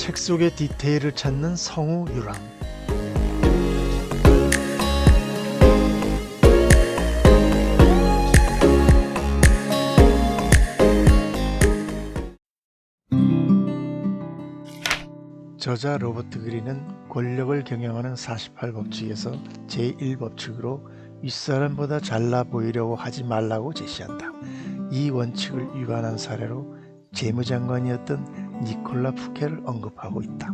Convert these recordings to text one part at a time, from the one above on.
책 속의 디테일을 찾는 성우 유랑. 저자 로버트 그린은 권력을 경영하는 48법칙에서 제1법칙으로 윗사람보다 잘나 보이려고 하지 말라고 제시한다. 이 원칙을 위반한 사례로 재무장관이었던 니콜라 푸케를 언급하고 있다.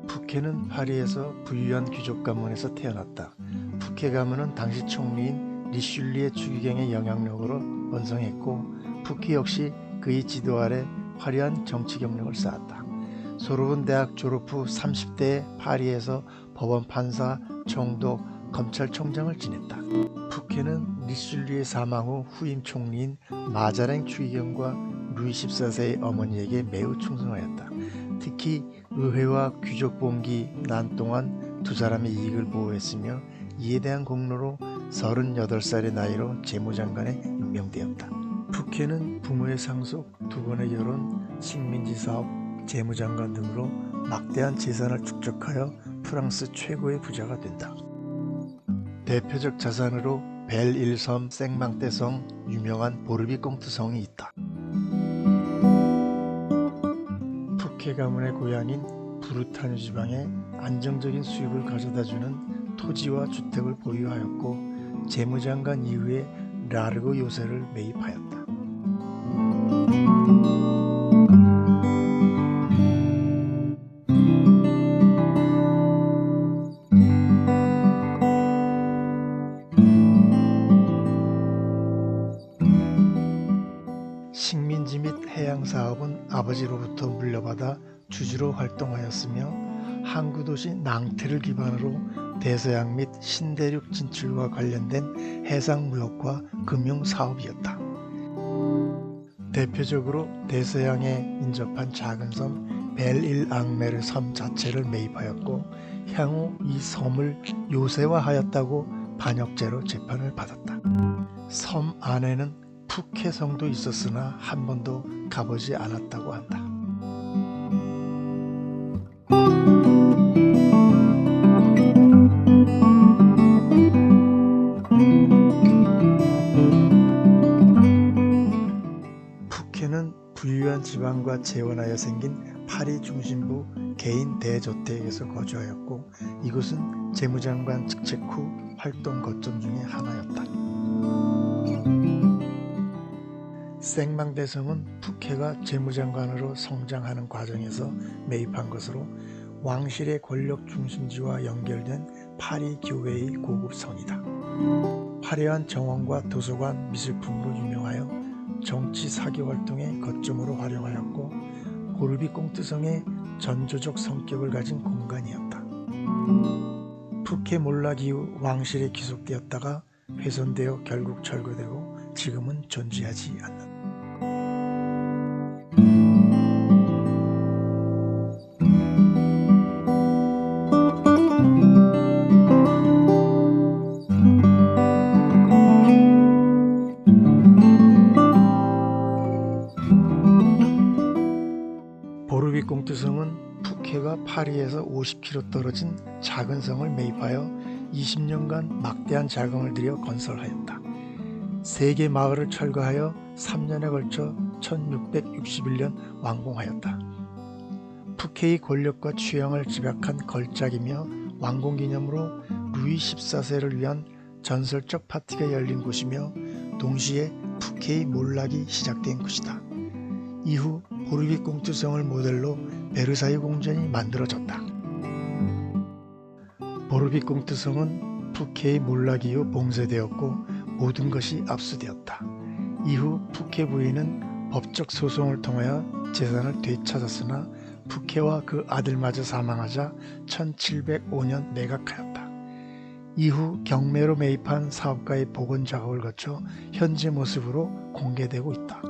푸케는 파리에서 부유한 귀족 가문에서 태어났다. 푸케 가문은 당시 총리인 리슐리의 추기경의 영향력으로 번성했고, 푸케 역시 그의 지도 아래 화려한 정치 경력을 쌓았다. 소르본 대학 졸업 후 30대에 파리에서 법원 판사, 총독, 검찰총장을 지냈다. 푸케는 리슐리의 사망 후 후임 총리인 마자랭 추기경과 루이 14세의 어머니에게 매우 충성하였다. 특히 의회와 귀족 봉기 난 동안 두 사람의 이익을 보호했으며 이에 대한 공로로 38살의 나이로 재무장관에 임명되었다. 푸케는 부모의 상속, 두 번의 결혼, 식민지 사업, 재무장관 등으로 막대한 재산을 축적하여 프랑스 최고의 부자가 된다. 대표적 자산으로 벨일섬, 생망대성, 유명한 보르비꽁트성이 있다. 푸케 가문의 고향인 브루타뉴 지방에 안정적인 수입을 가져다주는 토지와 주택을 보유하였고, 재무장관 이후에 라르고 요새를 매입하였다. 식민지 및 해양 사업은 아버지로부터 물려받아 주주로 활동하였으며, 항구 도시 낭테를 기반으로 대서양 및 신대륙 진출과 관련된 해상 무역과 금융 사업이었다. 대표적으로 대서양에 인접한 작은 섬 벨일앙메르 섬 자체를 매입하였고, 향후 이 섬을 요새화하였다고 반역죄로 재판을 받았다. 섬 안에는 푸케 성도 있었으나 한 번도 가보지 않았다고 한다. 푸케는 부유한 지방과 재혼하여 생긴 파리 중심부 개인 대저택에서 거주하였고, 이곳은 재무장관 직책 후 활동 거점 중에 하나였다. 생망대성은 푸케가 재무장관으로 성장하는 과정에서 매입한 것으로 왕실의 권력 중심지와 연결된 파리 교회의 고급 성이다. 화려한 정원과 도서관, 미술품으로 유명하여 정치 사교 활동의 거점으로 활용하였고, 보르비꽁트성의 전조적 성격을 가진 공간이었다. 푸케 몰락 이후 왕실에 귀속되었다가 훼손되어 결국 철거되고 지금은 존재하지 않는다. 보르비꽁트성은 푸케가 파리에서 50km 떨어진 작은 성을 매입하여 20년간 막대한 자금을 들여 건설하였다. 3개 마을을 철거하여 3년에 걸쳐 1661년 완공하였다. 푸케의 권력과 취향을 집약한 걸작이며 완공기념으로 루이 14세를 위한 전설적 파티가 열린 곳이며, 동시에 푸케의 몰락이 시작된 곳이다. 이후 보르비꽁트성을 모델로 베르사유 궁전이 만들어졌다. 보르비꽁트성은 푸케의 몰락 이후 봉쇄되었고 모든 것이 압수되었다. 이후 푸케 부인은 법적 소송을 통하여 재산을 되찾았으나 푸케와 그 아들마저 사망하자 1705년 매각하였다. 이후 경매로 매입한 사업가의 복원 작업을 거쳐 현재 모습으로 공개되고 있다.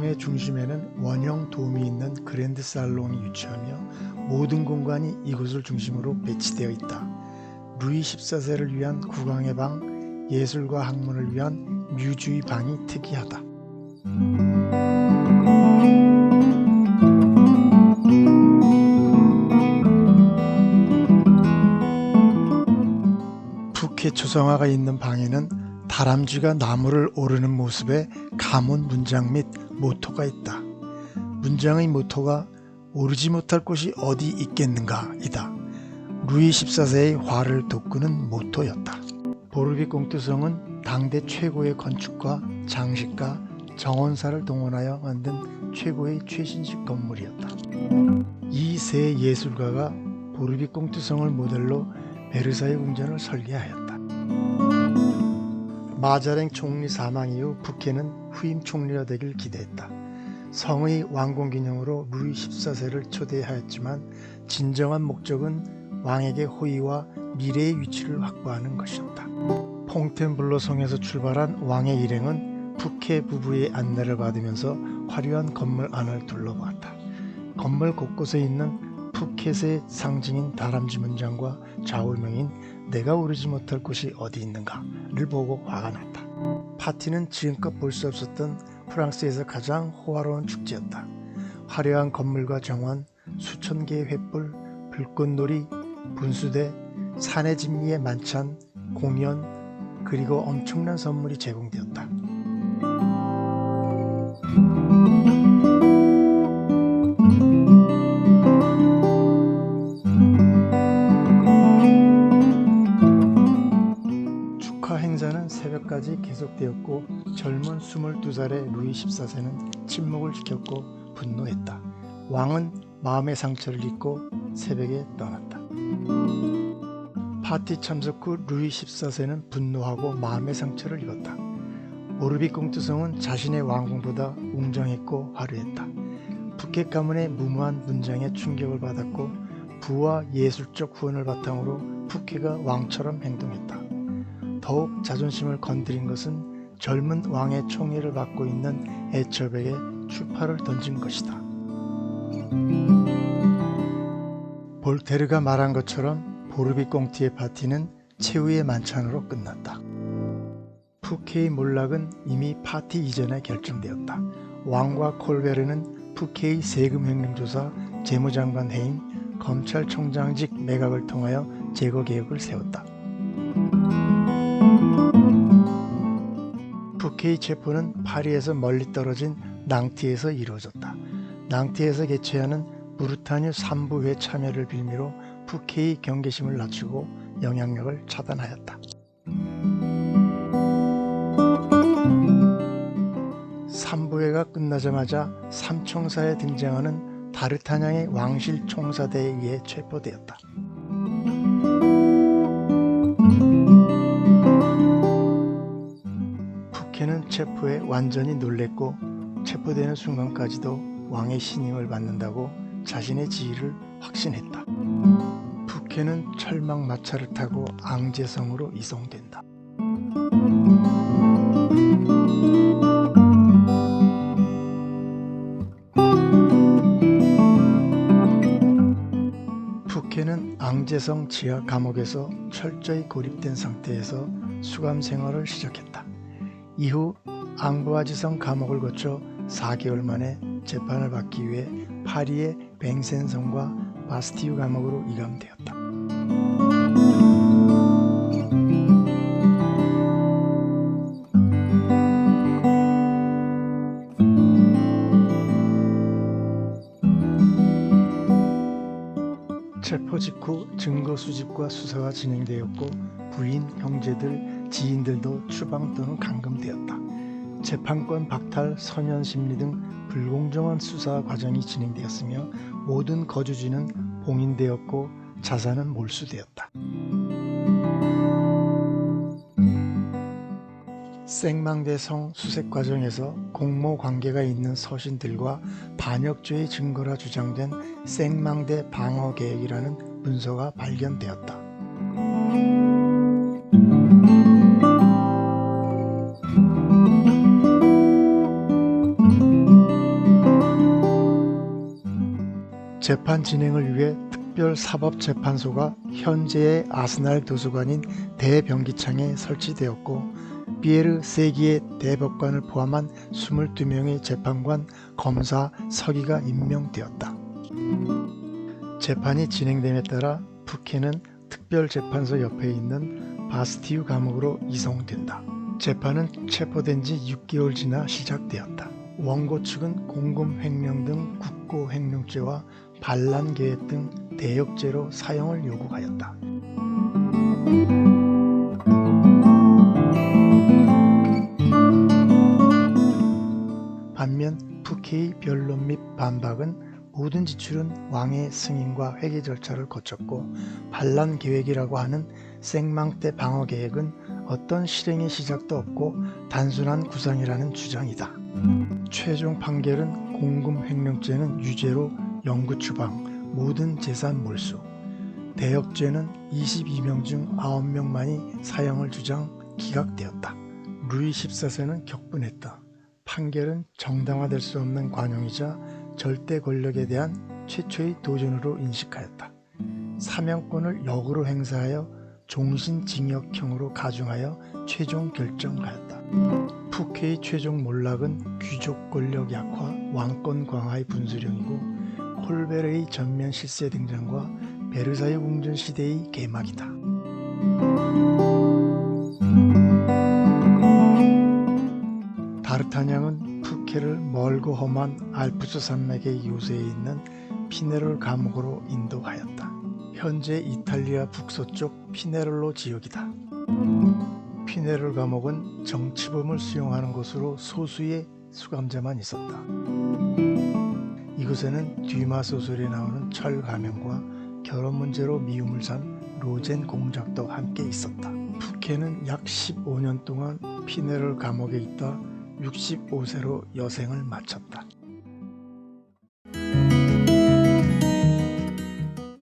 성의 중심에는 원형 돔이 있는 그랜드 살롱이 위치하며 모든 공간이 이곳을 중심으로 배치되어 있다. 루이 14세를 위한 국왕의 방, 예술과 학문을 위한 뮤주의 방이 특이하다. 푸케 초상화가 있는 방에는 다람쥐가 나무를 오르는 모습에 가문 문장 및 모토가 있다. 문장의 모토가 오르지 못할 곳이 어디 있겠는가 이다. 루이 14세의 화를 돋구는 모토였다. 보르비 꽁투성은 당대 최고의 건축가, 장식가, 정원사를 동원하여 만든 최고의 최신식 건물이었다. 이 세 예술가가 보르비 꽁투성을 모델로 베르사유 궁전을 설계하였다. 마자랭 총리 사망 이후 푸케는 후임 총리가 되길 기대했다. 성의 왕궁기념으로 루이 14세를 초대하였지만 진정한 목적은 왕에게 호의와 미래의 위치를 확보하는 것이었다. 퐁텐블로 성에서 출발한 왕의 일행은 푸케 부부의 안내를 받으면서 화려한 건물 안을 둘러보았다. 건물 곳곳에 있는 푸켓의 상징인 다람쥐 문장과 좌우명인 내가 오르지 못할 곳이 어디 있는가를 보고 화가 났다. 파티는 지금껏 볼 수 없었던 프랑스에서 가장 호화로운 축제였다. 화려한 건물과 정원, 수천 개의 횃불, 불꽃놀이, 분수대, 산의 진미의 만찬, 공연, 그리고 엄청난 선물이 제공되었다. 축하 행사는 새벽까지 계속되었고 젊은 22살의 루이 14세는 침묵을 지켰고 분노했다. 왕은 마음의 상처를 입고 새벽에 떠났다. 파티 참석 후 루이 14세는 분노하고 마음의 상처를 입었다. 보르비 꽁투성은 자신의 왕궁보다 웅장했고 화려했다. 푸켓 가문의 무모한 문장에 충격을 받았고 부와 예술적 후원을 바탕으로 푸케가 왕처럼 행동했다. 더욱 자존심을 건드린 것은 젊은 왕의 총애를 받고 있는 애처백에 추파를 던진 것이다. 볼테르가 말한 것처럼 보르비 꽁티의 파티는 최후의 만찬으로 끝났다. 푸케의 몰락은 이미 파티 이전에 결정되었다. 왕과 콜베르는 푸케의 세금 횡령 조사, 재무장관 해임, 검찰총장직 매각을 통하여 제거 계획을 세웠다. 푸케의 체포는 파리에서 멀리 떨어진 낭티에서 이루어졌다. 낭티에서 개최하는 부르타뉴 3부회 참여를 빌미로 푸케의 경계심을 낮추고 영향력을 차단하였다. 3부회가 끝나자마자 삼총사에 등장하는 다르타냥의 왕실 총사대에 의해 체포되었다. 푸케는 체포에 완전히 놀랬고 체포되는 순간까지도 왕의 신임을 받는다고 자신의 지위를 확신했다. 푸케는 철망 마차를 타고 앙제성으로 이송된다. 푸케는 앙제성 지하 감옥에서 철저히 고립된 상태에서 수감 생활을 시작했다. 이후 앙부아지성 감옥을 거쳐 4개월 만에 재판을 받기 위해 파리의 뱅센성과 바스티유 감옥으로 이감되었다. 체포 직후 증거 수집과 수사가 진행되었고 부인, 형제들, 지인들도 추방 또는 감금되었다. 재판권 박탈, 서면 심리 등 불공정한 수사 과정이 진행되었으며 모든 거주지는 봉인되었고 자산은 몰수되었다. 생망대 성 수색 과정에서 공모 관계가 있는 서신들과 반역죄의 증거라 주장된 생망대 방어 계획이라는 문서가 발견되었다. 재판 진행을 위해 특별사법재판소가 현재의 아스날 도서관인 대변기창에 설치되었고 피에르 세기의 대법관을 포함한 22명의 재판관, 검사, 서기가 임명되었다. 재판이 진행됨에 따라 푸케는 특별재판소 옆에 있는 바스티유 감옥으로 이송된다. 재판은 체포된 지 6개월 지나 시작되었다. 원고 측은 공금횡령 등 국고횡령죄와 반란계획 등 대역죄로 사형을 요구하였다. 반면 푸케의 변론 및 반박은 모든 지출은 왕의 승인과 회계 절차를 거쳤고 반란 계획이라고 하는 생망대 방어 계획은 어떤 실행의 시작도 없고 단순한 구상이라는 주장이다. 최종 판결은 공금횡령죄는 유죄로 영구 추방, 모든 재산 몰수, 대역죄는 22명 중 9명만이 사형을 주장 기각되었다. 루이 14세는 격분했다. 판결은 정당화될 수 없는 관용이자 절대 권력에 대한 최초의 도전으로 인식하였다. 사명권을 역으로 행사하여 종신징역형으로 가중하여 최종 결정하였다. 푸케의 최종 몰락은 귀족 권력 약화, 왕권 강화의 분수령이고 콜베르의 전면 실세 등장과 베르사유 궁전 시대의 개막이다. 다르타냥은 푸케를 멀고 험한 알프스 산맥의 요새에 있는 피네롤 감옥으로 인도하였다. 현재 이탈리아 북서쪽 피네롤로 지역이다. 피네롤 감옥은 정치범을 수용하는 곳으로 소수의 수감자만 있었다. 이곳에는 듀마 소설에 나오는 철 가면과 결혼 문제로 미움을 산 로젠 공작도 함께 있었다. 푸케는 약 15년 동안 피네롤 감옥에 있다 65세로 여생을 마쳤다.